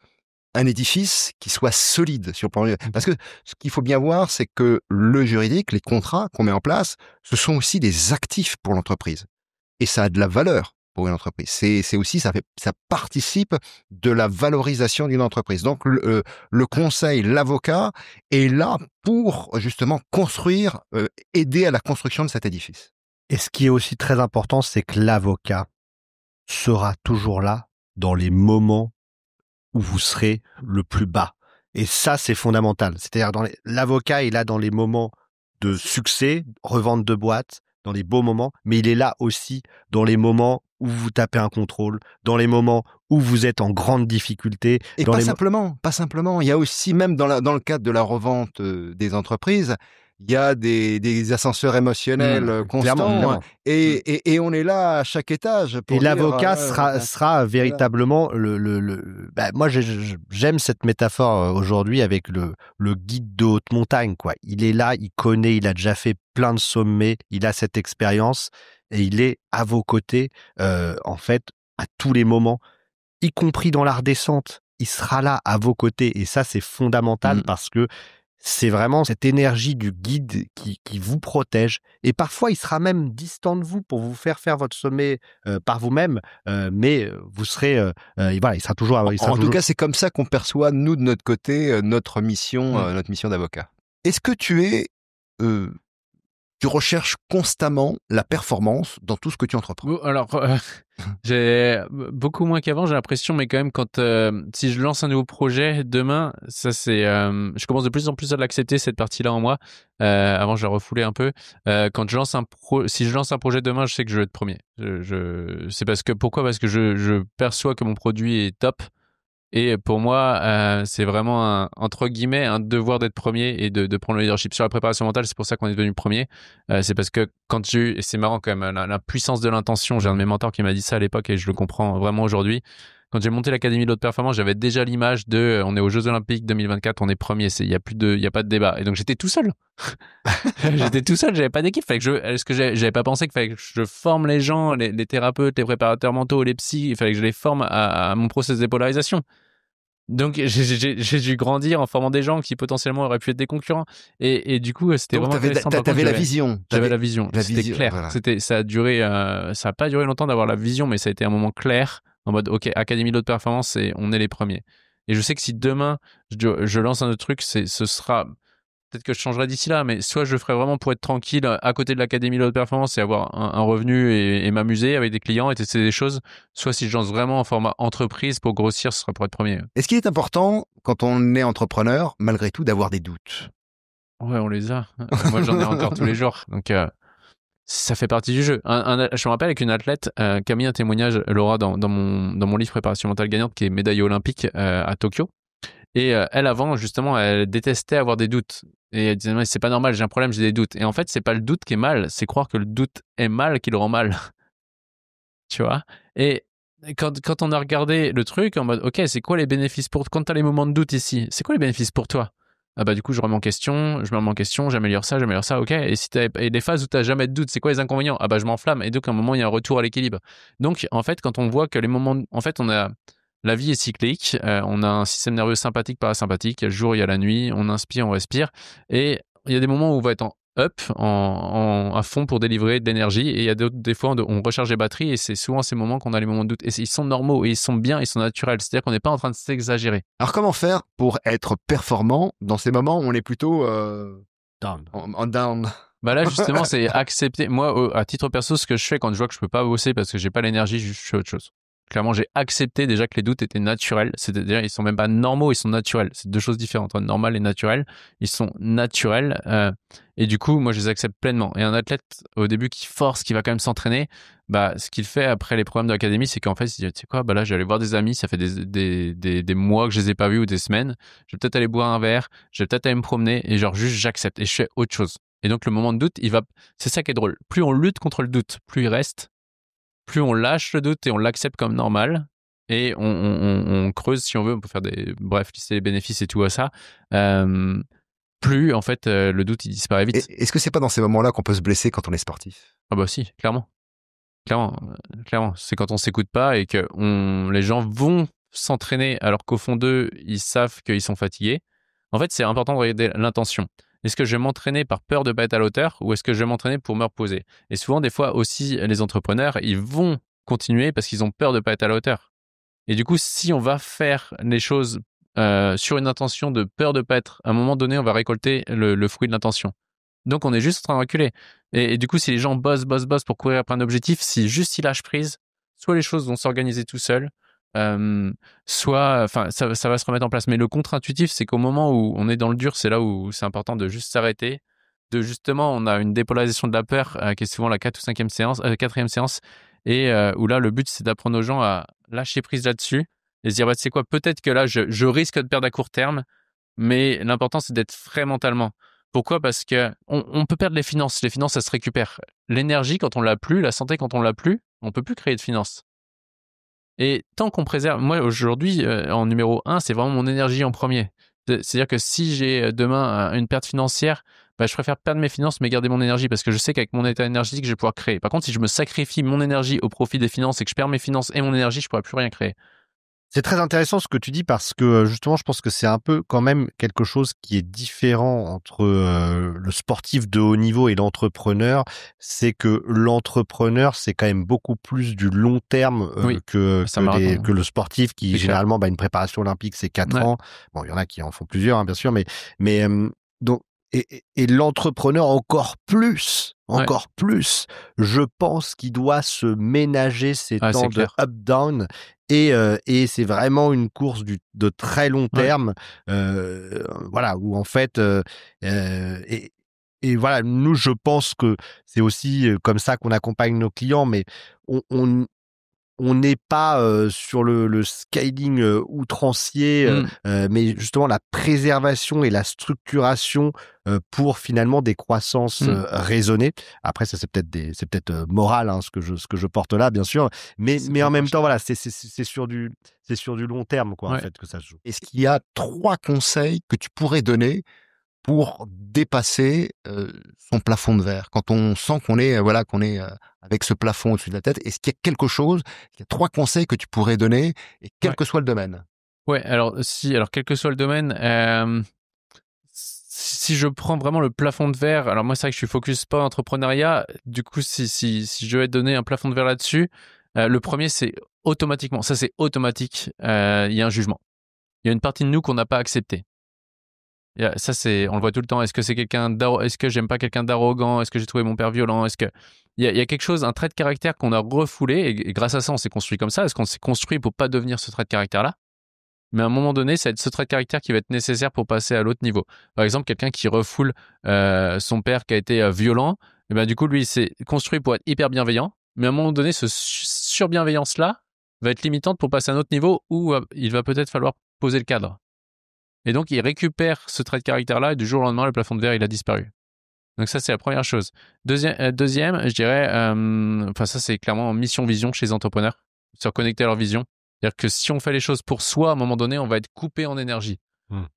un édifice qui soit solide sur le plan juridique. Parce que ce qu'il faut bien voir, c'est que le juridique, les contrats qu'on met en place, ce sont aussi des actifs pour l'entreprise. Et ça a de la valeur pour une entreprise. C'est aussi, ça participe de la valorisation d'une entreprise. Donc, le conseil, l'avocat est là pour justement construire, aider à la construction de cet édifice. Et ce qui est aussi très important, c'est que l'avocat sera toujours là dans les moments où vous serez le plus bas. Et ça, c'est fondamental. C'est-à-dire, l'avocat est là dans les moments de succès, revente de boîte, dans les beaux moments, mais il est là aussi dans les moments où vous tapez un contrôle, dans les moments où vous êtes en grande difficulté. Et pas simplement. Il y a aussi, même dans le cadre de la revente des entreprises, il y a des ascenseurs émotionnels constants, clairement. Et on est là à chaque étage. Et l'avocat sera véritablement moi, j'aime cette métaphore aujourd'hui avec le guide de haute montagne, quoi. Il est là, il connaît, il a déjà fait plein de sommets, il a cette expérience et il est à vos côtés, en fait, à tous les moments, y compris dans la redescente. Il sera là à vos côtés et ça, c'est fondamental parce que c'est vraiment cette énergie du guide qui vous protège. Et parfois, il sera même distant de vous pour vous faire votre sommet par vous-même. Mais vous serez... voilà, il sera toujours... En tout cas, c'est comme ça qu'on perçoit, nous, de notre côté, notre mission d'avocat. Est-ce que tu recherches constamment la performance dans tout ce que tu entreprends? Alors, j'ai beaucoup moins qu'avant, j'ai l'impression, mais quand même, quand si je lance un nouveau projet demain, ça c'est, je commence de plus en plus à l'accepter cette partie-là en moi. Avant, je la refoulais un peu. Quand je lance si je lance un projet demain, je sais que je vais être premier. C'est pourquoi? Parce que je perçois que mon produit est top. Et pour moi, c'est vraiment entre guillemets un devoir d'être premier et de prendre le leadership sur la préparation mentale. C'est pour ça qu'on est devenu premier. C'est parce que et c'est marrant quand même, la puissance de l'intention. J'ai un de mes mentors qui m'a dit ça à l'époque et je le comprends vraiment aujourd'hui. quand j'ai monté l'Académie de l'Haute Performance, j'avais déjà l'image de on est aux Jeux Olympiques 2024, on est premier, il y a pas de débat. Et donc j'étais tout seul. J'étais tout seul, j'avais pas d'équipe. J'avais pas pensé qu'il fallait que je forme les gens, les thérapeutes, les préparateurs mentaux, les psys, il fallait que je les forme à mon process de dépolarisation. Donc j'ai dû grandir en formant des gens qui potentiellement auraient pu être des concurrents. Et du coup, c'était vraiment intéressant. T'avais la vision. J'avais la vision. C'était clair. Voilà. Ça a pas duré longtemps d'avoir la vision, mais ça a été un moment clair en mode, OK, Académie de l'Haute Performance, on est les premiers. Et je sais que si demain, je lance un autre truc, ce sera, peut-être que je changerai d'ici là, mais soit je le ferai vraiment pour être tranquille à côté de l'Académie de l'Haute Performance et avoir un revenu et m'amuser avec des clients et tester des choses, soit si je lance vraiment en format entreprise pour grossir, ce sera pour être premier. Est-ce qu'il est important, quand on est entrepreneur, malgré tout, d'avoir des doutes? Ouais, on les a. Moi, j'en ai encore tous les jours. Donc, ça fait partie du jeu. Je me rappelle avec une athlète qui a mis un témoignage, Laura, dans mon livre Préparation mentale gagnante, qui est médaillée olympique à Tokyo. Et elle, avant, justement, elle détestait avoir des doutes. Et elle disait, c'est pas normal, j'ai un problème, j'ai des doutes. Et en fait, c'est pas le doute qui est mal, c'est croire que le doute est mal qui le rend mal. Tu vois? Et quand on a regardé le truc en mode, OK, c'est quoi les bénéfices quand t'as les moments de doute ici, c'est quoi les bénéfices pour toi? Ah bah, du coup, je me remets en question, j'améliore ça, OK. Et et les phases où t'as jamais de doute, c'est quoi les inconvénients? Ah bah, je m'enflamme. Et donc, à un moment, il y a un retour à l'équilibre. Donc, en fait, quand on voit que en fait, la vie est cyclique, on a un système nerveux sympathique, parasympathique, il y a le jour, il y a la nuit, on inspire, on respire, et il y a des moments où on va être en up, à fond pour délivrer de l'énergie, et il y a des fois on recharge les batteries, et c'est souvent ces moments qu'on a les moments de doute, et ils sont normaux, et ils sont bien, ils sont naturels, c'est-à-dire qu'on n'est pas en train de s'exagérer. Alors, comment faire pour être performant dans ces moments où on est plutôt Down. en down? Bah là, justement, c'est accepter. Moi, à titre perso, ce que je fais quand je vois que je peux pas bosser parce que j'ai pas l'énergie, je fais autre chose. Clairement, j'ai accepté déjà que les doutes étaient naturels. C'est-à-dire, ils sont même pas normaux, ils sont naturels. C'est deux choses différentes. Normal et naturel. Ils sont naturels. Et du coup, moi, je les accepte pleinement. Et un athlète, au début, qui force, qui va quand même s'entraîner, bah, ce qu'il fait après les programmes de l'académie, c'est qu'en fait, il se dit, tu sais quoi, bah là, je vais aller voir des amis. Ça fait des mois que je les ai pas vus ou des semaines. Je vais peut-être aller boire un verre. Je vais peut-être aller me promener. Et genre, juste, j'accepte. Et je fais autre chose. Et donc, le moment de doute, c'est ça qui est drôle. Plus on lutte contre le doute, plus il reste, plus on lâche le doute et on l'accepte comme normal, et on creuse si on veut, on peut faire lister les bénéfices et tout à ça, plus en fait le doute il disparaît vite. Est-ce que c'est pas dans ces moments-là qu'on peut se blesser quand on est sportif? Ah bah si, clairement. C'est quand on s'écoute pas et que les gens vont s'entraîner alors qu'au fond d'eux, ils savent qu'ils sont fatigués. En fait, c'est important de regarder l'intention. Est-ce que je vais m'entraîner par peur de pas être à l'auteur, ou est-ce que je vais m'entraîner pour me reposer? Et souvent, des fois aussi, les entrepreneurs, ils vont continuer parce qu'ils ont peur de pas être à la hauteur. Et du coup, si on va faire les choses sur une intention de peur de pas être, à un moment donné, on va récolter le fruit de l'intention. Donc, on est juste en train de reculer. Et du coup, si les gens bossent pour courir après un objectif, si juste ils lâchent prise, soit les choses vont s'organiser tout seuls, soit, enfin, ça va se remettre en place. Mais le contre-intuitif, c'est qu'au moment où on est dans le dur, c'est là où c'est important de juste s'arrêter. Justement, on a une dépolarisation de la peur qui est souvent la 4e séance, et où là, le but, c'est d'apprendre aux gens à lâcher prise là-dessus et se dire, bah, tu sais quoi, peut-être que là, je risque de perdre à court terme, mais l'important, c'est d'être frais mentalement. Pourquoi? Parce que on peut perdre les finances. Les finances, ça se récupère. L'énergie, quand on l'a plus, la santé, quand on l'a plus, on peut plus créer de finances. Et tant qu'on préserve, moi aujourd'hui, en numéro 1, c'est vraiment mon énergie en premier. C'est-à-dire que si j'ai demain une perte financière, bah, je préfère perdre mes finances mais garder mon énergie, parce que je sais qu'avec mon état énergétique, je vais pouvoir créer. Par contre, si je me sacrifie mon énergie au profit des finances et que je perds mes finances et mon énergie, je pourrai plus rien créer. C'est très intéressant ce que tu dis, parce que justement, je pense que c'est un peu quand même quelque chose qui est différent entre le sportif de haut niveau et l'entrepreneur. C'est que l'entrepreneur, c'est quand même beaucoup plus du long terme Oui, que le sportif qui C'est généralement, une préparation olympique, c'est 4 Ouais. ans. Bon, il y en a qui en font plusieurs, hein, bien sûr, mais donc et l'entrepreneur encore plus, je pense qu'il doit se ménager ces Ah, temps c'est de clair. up-down. Et c'est vraiment une course de très long Ouais. terme, voilà, où en fait, et voilà, nous, je pense que c'est aussi comme ça qu'on accompagne nos clients, mais on on n'est pas sur le scaling outrancier, mais justement la préservation et la structuration pour finalement des croissances raisonnées. Après, ça c'est peut-être moral, hein, ce que je porte là, bien sûr, mais en même temps, voilà, c'est sur du long terme, quoi, en fait, que ça se joue. Est-ce qu'il y a 3 conseils que tu pourrais donner pour dépasser son plafond de verre quand on sent qu'on est avec ce plafond au-dessus de la tête? Est-ce qu'il y a quelque chose, il y a 3 conseils que tu pourrais donner, et quel que soit le domaine? Ouais, alors quel que soit le domaine, si je prends vraiment le plafond de verre, alors moi c'est vrai que je suis focus pas entrepreneuriat, du coup si je devais donner un plafond de verre là-dessus, le premier c'est automatiquement, ça c'est automatique, il y a un jugement. Il y a une partie de nous qu'on n'a pas acceptée. Ça on le voit tout le temps. Est-ce que j'aime pas quelqu'un d'arrogant? Est-ce que j'ai trouvé mon père violent? Il y a quelque chose, un trait de caractère qu'on a refoulé, et grâce à ça on s'est construit comme ça. Est-ce qu'on s'est construit pour pas devenir ce trait de caractère-là? Mais à un moment donné, ça va être ce trait de caractère qui va être nécessaire pour passer à l'autre niveau. Par exemple, quelqu'un qui refoule son père qui a été violent, et ben du coup lui il s'est construit pour être hyper bienveillant, mais à un moment donné, ce surbienveillance-là va être limitante pour passer à un autre niveau où il va peut-être falloir poser le cadre. Et donc, il récupère ce trait de caractère-là, et du jour au lendemain, le plafond de verre, il a disparu. Donc ça, c'est la première chose. Deuxième, je dirais, ça, c'est clairement mission-vision chez les entrepreneurs, se reconnecter à leur vision. C'est-à-dire que si on fait les choses pour soi, à un moment donné, on va être coupé en énergie.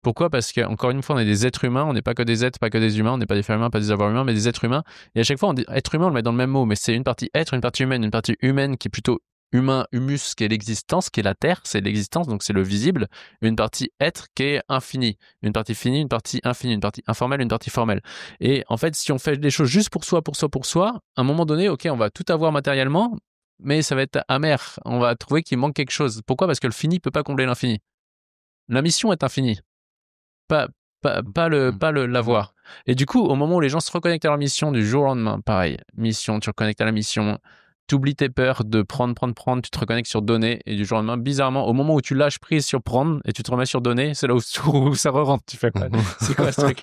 Pourquoi? Parce qu'encore une fois, on est des êtres humains, on n'est pas que des êtres, pas que des humains, on n'est pas des femmes humains, pas des avoirs humains, mais des êtres humains. Et à chaque fois, on dit être humain, on le met dans le même mot, mais c'est une partie être, une partie humaine qui est plutôt humain, humus, qui est l'existence, qui est la terre, c'est l'existence, donc c'est le visible, une partie être qui est infini, une partie finie, une partie infinie, une partie informelle, une partie formelle. Et en fait, si on fait les choses juste pour soi, à un moment donné, ok, on va tout avoir matériellement, mais ça va être amer, on va trouver qu'il manque quelque chose. Pourquoi? Parce que le fini peut pas combler l'infini. La mission est infinie, pas l'avoir. Et du coup, au moment où les gens se reconnectent à leur mission, du jour au lendemain, pareil, mission, tu reconnectes à la mission, tu oublies tes peurs de prendre, tu te reconnectes sur donner, et du jour au lendemain, bizarrement, au moment où tu lâches prise sur prendre et tu te remets sur donner, c'est là où ça re-rentre. Tu fais quoi? C'est quoi ce truc?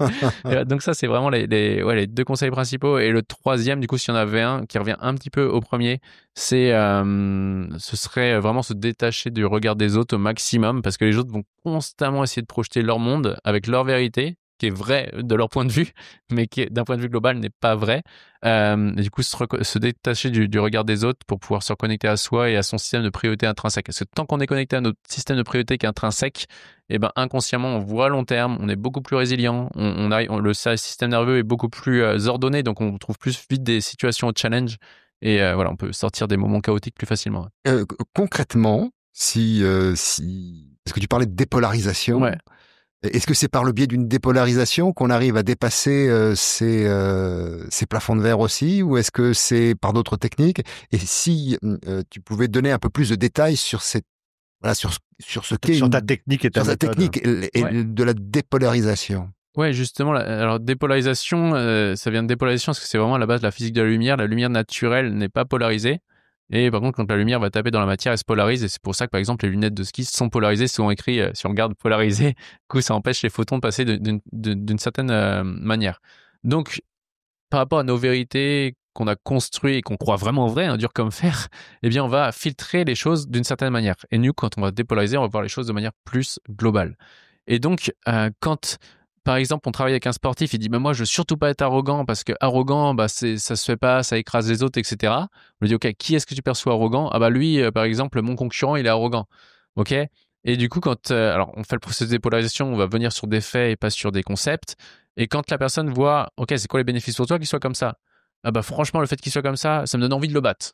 Donc ça, c'est vraiment les 2 conseils principaux. Et le troisième, du coup, s'il y en avait un qui revient un petit peu au premier, ce serait vraiment se détacher du regard des autres au maximum, parce que les autres vont constamment essayer de projeter leur monde avec leur vérité, qui est vrai de leur point de vue, mais qui, d'un point de vue global, n'est pas vrai. Et du coup, se détacher du regard des autres pour pouvoir se reconnecter à soi et à son système de priorité intrinsèque. Parce que tant qu'on est connecté à notre système de priorité qui est intrinsèque, et ben inconsciemment, on voit à long terme, on est beaucoup plus résilient, le système nerveux est beaucoup plus ordonné, donc on trouve plus vite des situations au challenge. Et on peut sortir des moments chaotiques plus facilement. Concrètement, parce que tu parlais de dépolarisation. Ouais. Est-ce que c'est par le biais d'une dépolarisation qu'on arrive à dépasser ces plafonds de verre aussi, ou est-ce que c'est par d'autres techniques? Et si tu pouvais donner un peu plus de détails sur sur ta technique et ta méthode. Technique de la dépolarisation. Ouais, justement, alors dépolarisation, ça vient de dépolarisation parce que c'est vraiment à la base de la physique de la lumière. La lumière naturelle n'est pas polarisée. Et par contre, quand la lumière va taper dans la matière, elle se polarise. Et c'est pour ça que, par exemple, les lunettes de ski sont polarisées, souvent écrit, si on regarde polarisé, du coup, ça empêche les photons de passer d'une certaine manière. Donc, par rapport à nos vérités qu'on a construites et qu'on croit vraiment vraies, dur comme fer, eh bien, on va filtrer les choses d'une certaine manière. Et nous, quand on va dépolariser, on va voir les choses de manière plus globale. Et donc, quand... Par exemple, on travaille avec un sportif, il dit mais moi je veux surtout pas être arrogant parce que arrogant, ça se fait pas, ça écrase les autres, etc. On lui dit ok, qui est-ce que tu perçois arrogant? Ah bah lui, par exemple, mon concurrent, il est arrogant, ok. Et du coup, quand alors on fait le processus de dépolarisation, on va venir sur des faits et pas sur des concepts. Et quand la personne voit ok, c'est quoi les bénéfices pour toi qu'il soit comme ça? Ah bah franchement, le fait qu'il soit comme ça me donne envie de le battre.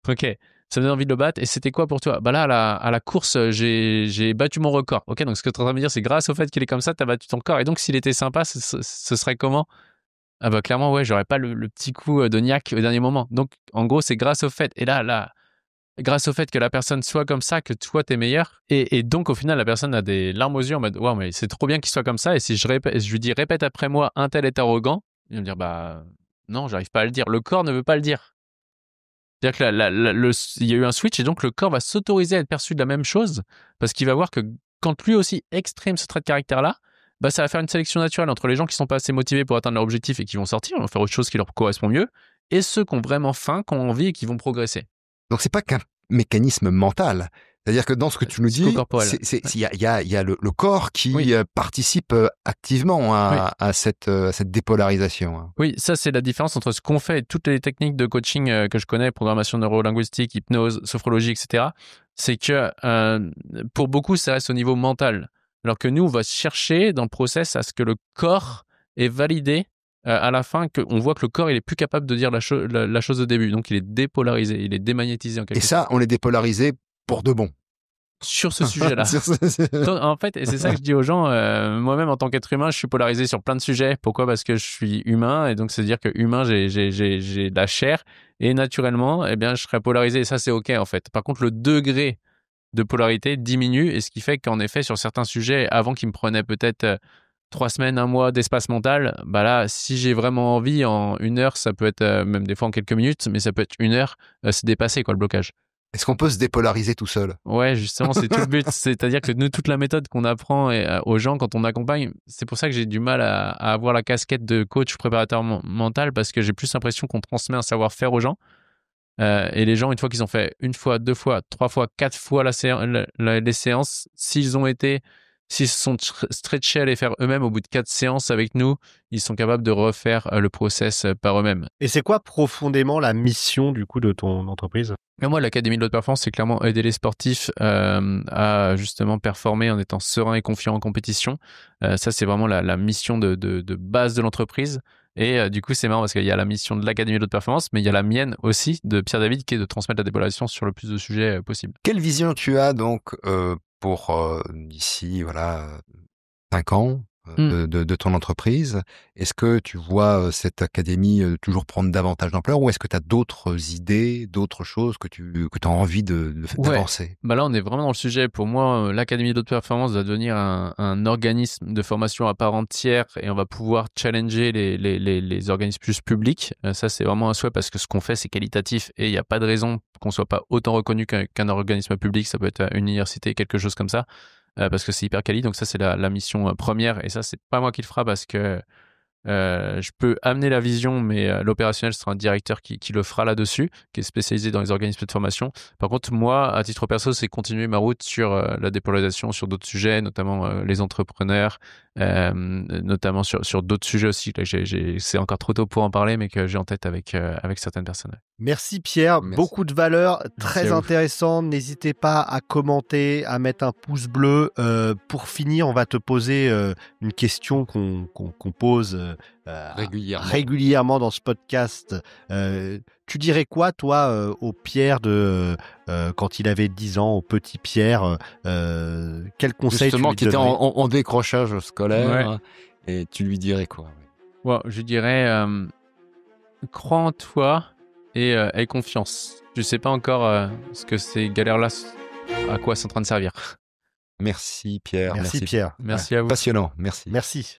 Ok. Ça me donne envie de le battre. Et c'était quoi pour toi? Bah là, à la course, j'ai battu mon record. Ok, donc ce que tu es en train de me dire, c'est grâce au fait qu'il est comme ça, tu as battu ton record. Et donc, s'il était sympa, ce serait comment? Ah bah clairement, ouais, j'aurais pas le petit coup de niaque au dernier moment. Donc, en gros, c'est grâce au fait. Et là, grâce au fait que la personne soit comme ça, que toi, t'es meilleur. Et donc, au final, la personne a des larmes aux yeux en mode, waouh, mais c'est trop bien qu'il soit comme ça. Et si je lui dis, répète après moi, un tel est arrogant, il va me dire, bah non, j'arrive pas à le dire. Le corps ne veut pas le dire. C'est-à-dire que il y a eu un switch et donc le corps va s'autoriser à être perçu de la même chose parce qu'il va voir que quand lui aussi exprime ce trait de caractère-là, bah ça va faire une sélection naturelle entre les gens qui sont pas assez motivés pour atteindre leur objectif et qui vont sortir, faire autre chose qui leur correspond mieux, et ceux qui ont vraiment faim, qui ont envie et qui vont progresser. Donc c'est pas mécanisme mental. C'est-à-dire que dans ce que tu nous dis, Psychocorporel. il y a le corps qui participe activement à cette dépolarisation. Hein. Oui, ça c'est la différence entre ce qu'on fait et toutes les techniques de coaching que je connais, programmation neurolinguistique, hypnose, sophrologie, etc. C'est que pour beaucoup, ça reste au niveau mental. Alors que nous, on va chercher dans le process à ce que le corps est validé à la fin, qu'on voit que le corps il est plus capable de dire la chose au début. Donc il est dépolarisé, il est démagnétisé en quelque sorte. Et ça, on est dépolarisé pour de bon. Sur ce sujet-là. En fait, et c'est ça que je dis aux gens, moi-même en tant qu'être humain, je suis polarisé sur plein de sujets. Pourquoi ? Parce que je suis humain, et donc c'est-à-dire que humain, j'ai de la chair, et naturellement, eh bien, je serais polarisé, et ça c'est ok en fait. Par contre, le degré de polarité diminue, et ce qui fait qu'en effet, sur certains sujets, avant qu'ils me prenaient peut-être 3 semaines, 1 mois d'espace mental, bah là, si j'ai vraiment envie, en 1 heure, ça peut être, même des fois en quelques minutes, mais ça peut être 1 heure, c'est dépassé quoi le blocage. Est-ce qu'on peut se dépolariser tout seul ? Ouais, justement, c'est tout le but. C'est-à-dire que nous, toute la méthode qu'on apprend aux gens quand on accompagne, c'est pour ça que j'ai du mal à avoir la casquette de coach ou préparateur mental, parce que j'ai plus l'impression qu'on transmet un savoir-faire aux gens. Et les gens, une fois qu'ils ont fait 1 fois, 2 fois, 3 fois, 4 fois les séances, s'ils se sont stretchés à les faire eux-mêmes au bout de 4 séances avec nous, ils sont capables de refaire le process par eux-mêmes. Et c'est quoi profondément la mission du coup de ton entreprise ? Et moi, l'Académie de l'Haute Performance, c'est clairement aider les sportifs à justement performer en étant serein et confiant en compétition. Ça, c'est vraiment la mission de base de l'entreprise. Et du coup, c'est marrant parce qu'il y a la mission de l'Académie de l'Haute Performance, mais il y a la mienne aussi, de Pierre David, qui est de transmettre la dépolarisation sur le plus de sujets possible. Quelle vision tu as donc pour d'ici 5 ans de ton entreprise ? Est-ce que tu vois cette académie toujours prendre davantage d'ampleur, ou est-ce que tu as d'autres idées, d'autres choses que tu as envie d'avancer ? Bah là, on est vraiment dans le sujet. Pour moi, l'Académie de l'Haute Performance va devenir un organisme de formation à part entière, et on va pouvoir challenger les organismes plus publics. Ça, c'est vraiment un souhait, parce que ce qu'on fait, c'est qualitatif, et il n'y a pas de raison qu'on soit pas autant reconnu qu'un organisme public. Ça peut être une université, quelque chose comme ça. Parce que c'est hyper quali, donc ça c'est la mission première, et ça c'est pas moi qui le fera, parce que je peux amener la vision, mais l'opérationnel sera un directeur qui le fera là-dessus, qui est spécialisé dans les organismes de formation. Par contre, moi, à titre perso, c'est continuer ma route sur la dépolarisation, sur d'autres sujets, notamment les entrepreneurs, notamment sur d'autres sujets aussi. Là, c'est encore trop tôt pour en parler, mais que j'ai en tête avec certaines personnes. Merci Pierre, Merci. beaucoup de valeurs, très intéressantes. N'hésitez pas à commenter, à mettre un pouce bleu. Pour finir, on va te poser une question qu'on pose régulièrement dans ce podcast. Tu dirais quoi, toi, au Pierre quand il avait 10 ans, au petit Pierre, quel conseil Justement, tu lui qui était donnerais ? en décrochage scolaire, et tu lui dirais quoi ? Je dirais crois en toi et aie confiance. Je sais pas encore ce que ces galères-là, à quoi c'est en train de servir. Merci Pierre. Merci Pierre. Merci à vous. Passionnant, merci. Merci.